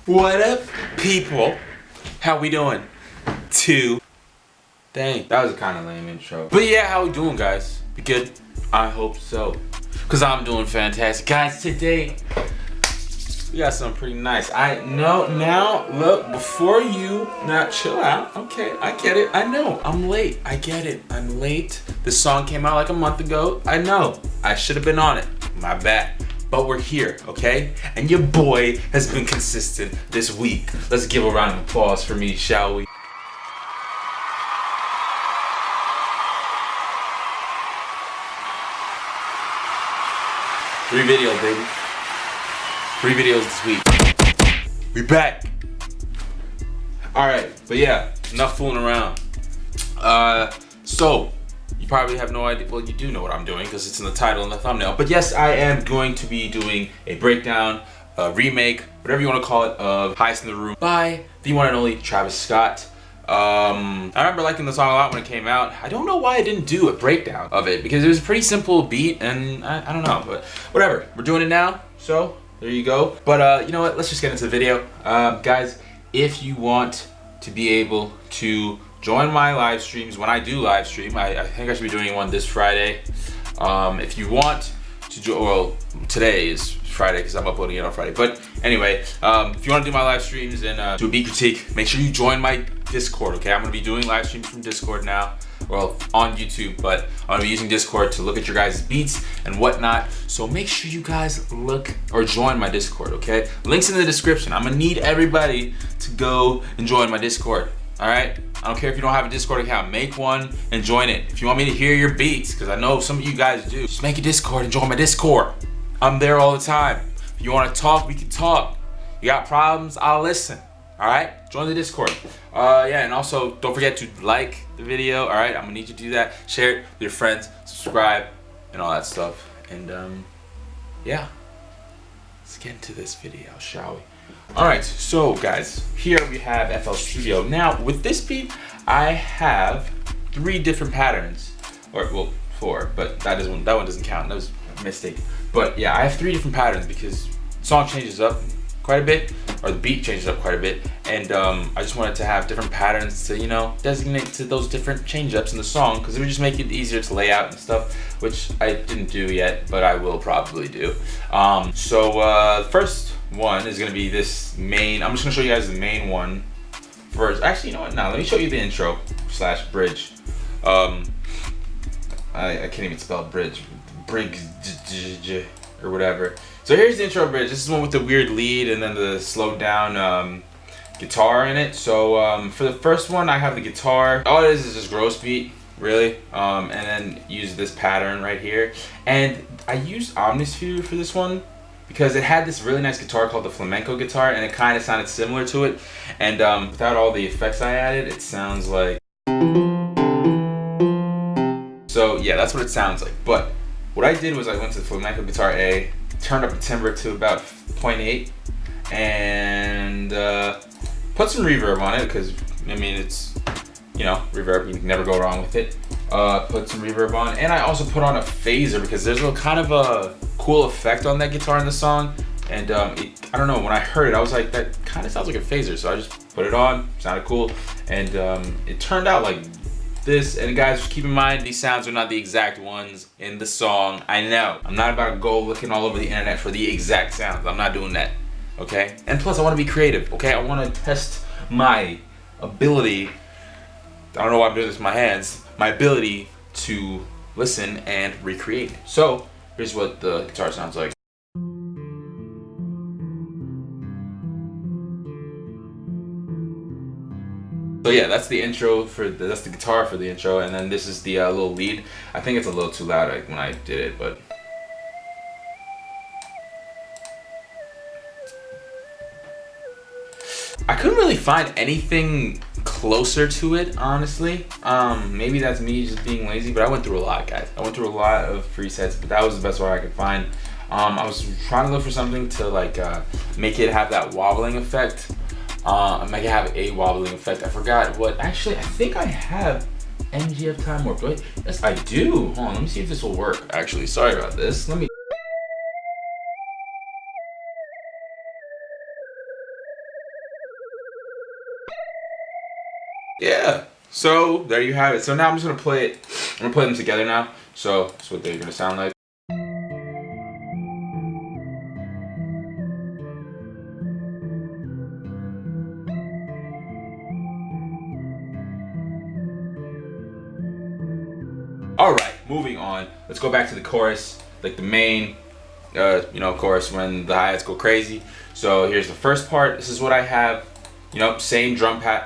What up, people? How we doing? Dang, that was a kind of lame intro. But yeah, how we doing, guys? We good? I hope so. Cause I'm doing fantastic. Guys, today we got something pretty nice. I know now, look, before you, now chill out. Okay, I get it. I know, I'm late. I get it, I'm late. This song came out like a month ago. I know, I should have been on it. My bad. But we're here, okay? And your boy has been consistent this week. Let's give a round of applause for me, shall we? Three videos, baby. 3 videos this week. We back. Alright, but yeah, enough fooling around. So, you probably have no idea. Well, you do know what I'm doing because it's in the title and the thumbnail. But yes, I am going to be doing a breakdown, a remake, whatever you want to call it, of Highest in the Room by the one and only Travis Scott. I remember liking the song a lot when it came out. I don't know why I didn't do a breakdown of it because it was a pretty simple beat and I don't know, but whatever. We're doing it now, so there you go. But you know what? Let's just get into the video. Guys, if you want to be able to join my live streams when I do live stream, I think I should be doing one this Friday. If you want to join, well, today is Friday because I'm uploading it on Friday. But anyway, if you want to do my live streams and do a beat critique, make sure you join my Discord, okay? I'm going to be doing live streams from Discord now, well, on YouTube, but I'm going to be using Discord to look at your guys' beats and whatnot. So make sure you guys look or join my Discord, okay? Links in the description. I'm going to need everybody to go and join my Discord, all right? I don't care if you don't have a Discord account, make one and join it. If you want me to hear your beats, because I know some of you guys do, just make a Discord and join my Discord. I'm there all the time. If you want to talk, we can talk. You got problems, I'll listen. All right, join the Discord. Yeah, and also don't forget to like the video. All right, I'm gonna need you to do that. Share it with your friends, subscribe, and all that stuff. And yeah, let's get into this video, shall we? All right, so guys, here we have FL Studio. Now with this beat, I have 3 different patterns, or well, 4, but that one doesn't count. That was a mistake. But yeah, I have 3 different patterns because the song changes up quite a bit, or the beat changes up quite a bit, and I just wanted to have different patterns to, you know, designate to those different change-ups in the song, because it would just make it easier to lay out and stuff, which I didn't do yet, but I will probably do. The first one is going to be this main. I'm just going to show you guys the main one first. Actually, you know what, now let me show you the intro / bridge. I can't even spell bridge or whatever. So here's the intro bridge. This is the one with the weird lead and then the slowed down guitar in it. So for the first one, I have the guitar. All it is just gross beat, really. And then use this pattern right here. And I used Omnisphere for this one because it had this really nice guitar called the Flamenco Guitar, and it kind of sounded similar to it. And without all the effects I added, it sounds like. So yeah, that's what it sounds like. But what I did was I went to the Flamenco Guitar A, turned up the timbre to about 0.8, and put some reverb on it because, I mean, it's, you know, reverb, you can never go wrong with it. Put some reverb on, and I also put on a phaser because there's a kind of a cool effect on that guitar in the song, and I don't know, when I heard it, I was like, that kind of sounds like a phaser, so I just put it on, sounded cool, and it turned out like this. And guys, just keep in mind, these sounds are not the exact ones in the song. I know, I'm not about to go looking all over the internet for the exact sounds. I'm not doing that, okay? And plus, I want to be creative, okay? I want to test my ability. I don't know why I'm doing this with my hands. My ability to listen and recreate. So here's what the guitar sounds like. So yeah, that's the intro that's the guitar for the intro, and then this is the little lead. I think it's a little too loud when I did it, but I couldn't really find anything closer to it, honestly. Maybe that's me just being lazy, but I went through a lot, guys. I went through a lot of presets, but that was the best one I could find. I was trying to look for something to like make it have that wobbling effect. Make it have a wobbling effect. I forgot what. Actually, I think I have MGF Time Warp. Wait, yes, I do. Hold on, let me see if this will work. Actually, sorry about this. Let me. Yeah. So there you have it. So now I'm just gonna play it. I'm gonna play them together now. So that's what they're gonna sound like. All right, moving on. Let's go back to the chorus, like the main, chorus when the hi-hats go crazy. So here's the first part. This is what I have. Same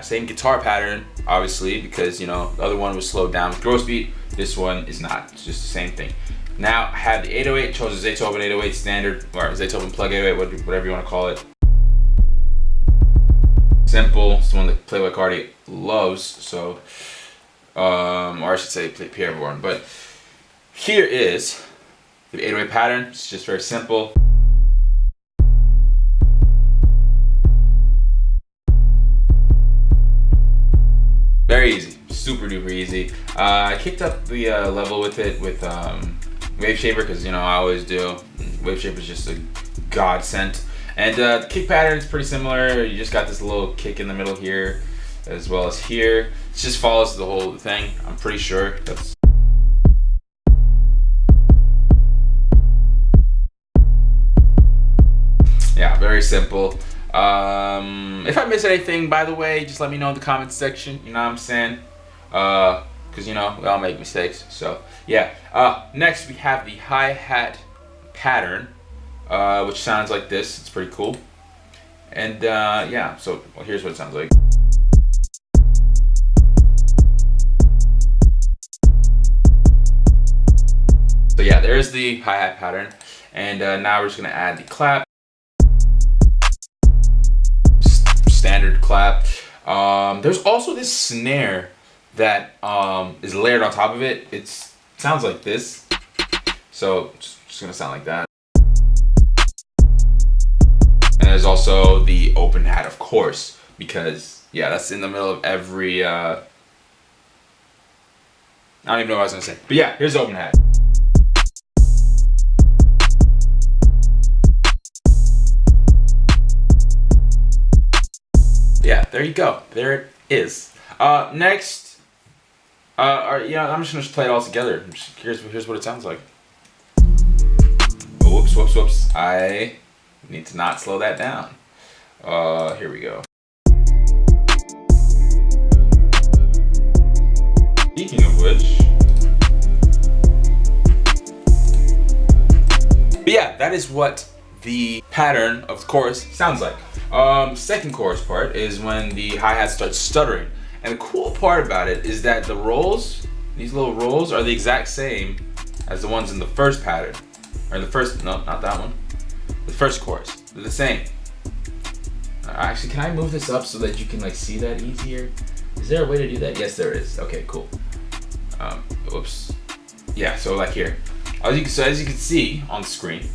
same guitar pattern, obviously, because the other one was slowed down with gross beat. This one is not. It's just the same thing. Now I have the 808. Chose a Zaytoven 808 standard or Zaytoven plug 808, whatever you want to call it. Simple. It's the one that Playboy Cardi loves. So. Or I should say Pierre Bourne. But here is the 808 pattern. It's just very simple. Very easy, super duper easy. I kicked up the level with it with Wave Shaper because I always do. Wave Shaper is just a godsend. And the kick pattern is pretty similar. You just got this little kick in the middle here, as well as here. It just follows the whole thing. I'm pretty sure that's. Yeah, very simple. If I miss anything, by the way, just let me know in the comments section. You know what I'm saying? Because we all make mistakes. So yeah. Next we have the hi-hat pattern, which sounds like this. It's pretty cool. And yeah. So here's what it sounds like. So yeah, there's the hi-hat pattern, and now we're just gonna add the clap. Standard clap. There's also this snare that is layered on top of it. It sounds like this. So just gonna sound like that. And there's also the open hat, of course, because yeah, that's in the middle of every. I don't even know what I was gonna say, but yeah, here's the open hat. Yeah, there you go. There it is. Next, I'm just gonna play it all together. Here's what it sounds like. Oh, whoops. I need to not slow that down. Here we go. Speaking of which, but yeah, that is what the pattern of the chorus sounds like. Second chorus part is when the hi-hat starts stuttering. And the cool part about it is that the rolls, these little rolls, are the exact same as the ones in the first pattern. Or the first, no, not that one. The first chorus. They're the same. Actually, can I move this up so that you can see that easier? Is there a way to do that? Yes, there is. Okay, cool. Whoops. Yeah, so here. As you can see on the screen,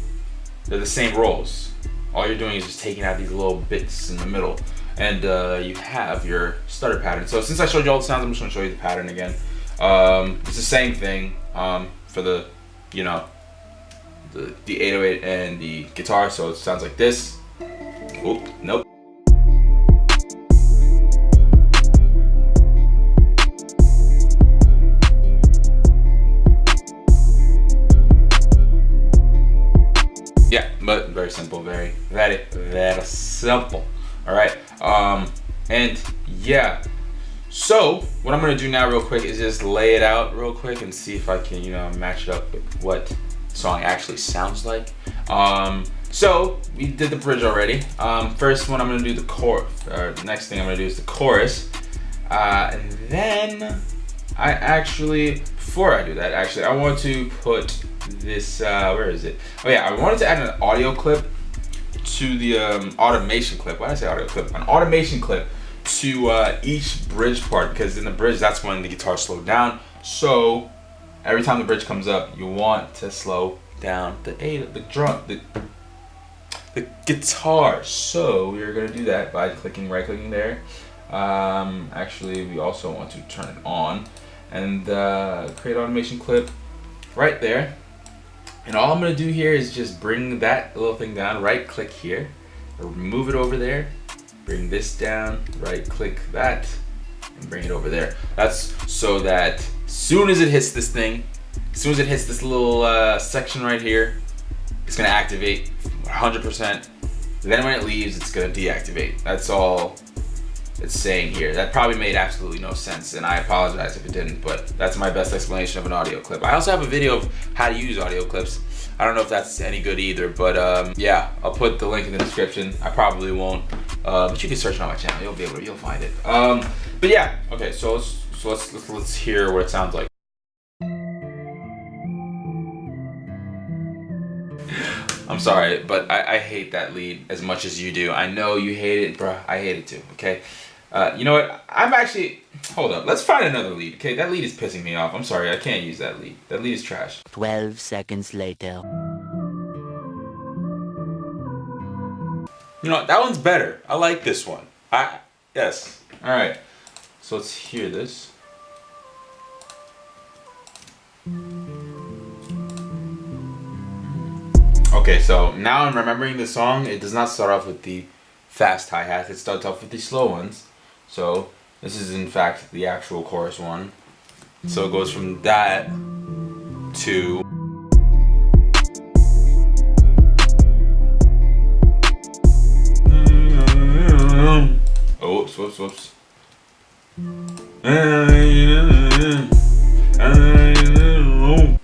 they're the same rolls. All you're doing is just taking out these little bits in the middle, and you have your stutter pattern. So since I showed you all the sounds, I'm just gonna show you the pattern again. It's the same thing for the, the 808 and the guitar. So it sounds like this. Oop, nope. Yeah, but very simple, very simple. All right, and yeah. So what I'm gonna do now, real quick, is just lay it out real quick and see if I can, match it up with what the song actually sounds like. So we did the bridge already. First one, I'm gonna do the chorus. The next thing I'm gonna do is the chorus, and then before I do that, I want to put this, where is it? Oh yeah, I wanted to add an audio clip to the automation clip. Why did I say audio clip? An automation clip to each bridge part, because in the bridge, that's when the guitar slowed down. So every time the bridge comes up, you want to slow down the guitar. So we're gonna do that by right clicking there. Actually, we also want to turn it on and create automation clip right there. And all I'm gonna do here is just bring that little thing down, right click here, move it over there, bring this down, right click that, and bring it over there. That's so that as soon as it hits this thing, as soon as it hits this little section right here, it's gonna activate 100%. Then when it leaves, it's gonna deactivate. That's all it's saying here. That probably made absolutely no sense, and I apologize if it didn't, but that's my best explanation of an audio clip. I also have a video of how to use audio clips. I don't know if that's any good either, but yeah, I'll put the link in the description. I probably won't, but you can search it on my channel. You'll find it. But yeah, okay. So let's hear what it sounds like. I'm sorry, but I hate that lead as much as you do. I know you hate it, bruh. I hate it too. Okay. You know what? Hold up. Let's find another lead. Okay, that lead is pissing me off. I'm sorry, I can't use that lead. That lead is trash. 12 seconds later. You know, that one's better. I like this one. Yes. All right. So let's hear this. Okay, so now I'm remembering the song. It does not start off with the fast hi-hats. It starts off with the slow ones. So this is in fact the actual chorus one. So it goes from that to oh, whoops.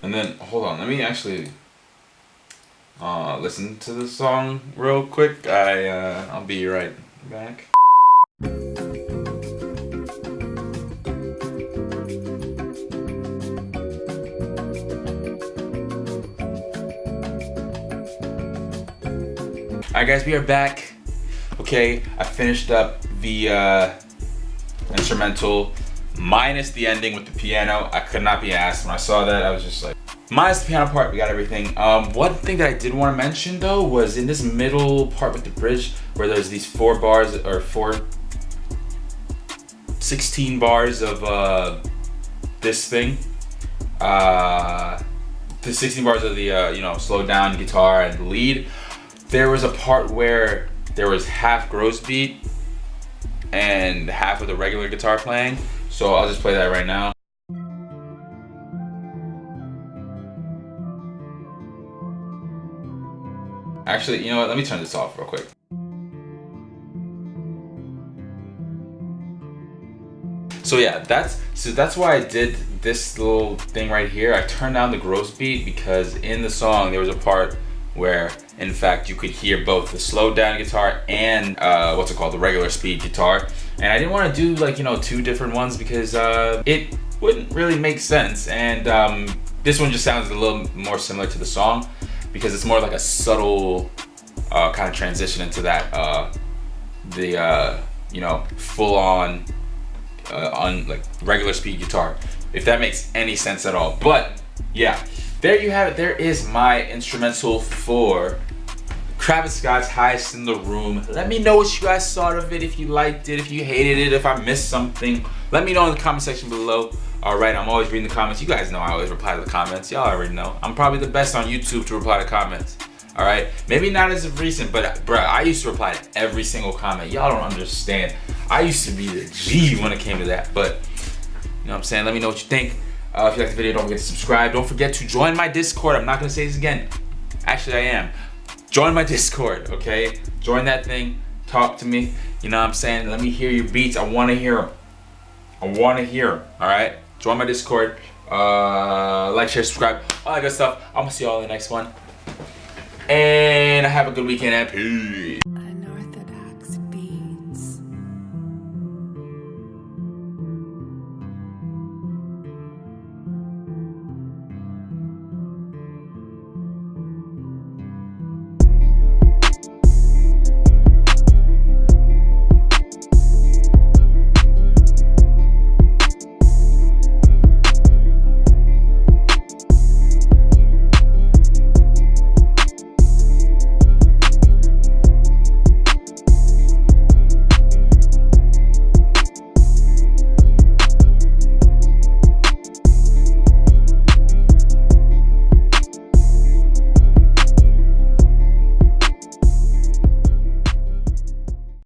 And then hold on, let me actually listen to the song real quick. I'll be right back. Alright guys, we are back. Okay, I finished up the instrumental minus the ending with the piano. I could not be asked. When I saw that, I was just like, minus the piano part, we got everything. One thing that I did want to mention though was in this middle part with the bridge where there's these 16 bars of this thing. The 16 bars of the you know, slowed down guitar and lead. There was a part where there was half gross beat and half of the regular guitar playing. So I'll just play that right now. Actually, you know what? Let me turn this off real quick. So yeah, that's why I did this little thing right here. I turned down the gross beat because in the song there was a part where in fact you could hear both the slowed down guitar and the regular speed guitar, and I didn't want to do like, you know, two different ones because it wouldn't really make sense, and this one just sounds a little more similar to the song because it's more like a subtle kind of transition into that you know, full on like regular speed guitar, if that makes any sense at all. But yeah, there you have it. There is my instrumental for Travi Scott's Highest in the Room. Let me know what you guys thought of it, if you liked it, if you hated it, if I missed something. Let me know in the comment section below. Alright, I'm always reading the comments. You guys know I always reply to the comments. Y'all already know. I'm probably the best on YouTube to reply to comments. Alright, maybe not as of recent, but bruh, I used to reply to every single comment. Y'all don't understand. I used to be the G when it came to that, but you know what I'm saying? Let me know what you think. If you like the video, don't forget to subscribe. Don't forget to join my Discord. I'm not gonna say this again. Actually, I am. Join my Discord, okay? Join that thing. Talk to me. You know what I'm saying? Let me hear your beats. I wanna hear them. I wanna hear them, alright? Join my Discord. Like, share, subscribe, all that good stuff. I'm gonna see y'all in the next one. And have a good weekend and peace.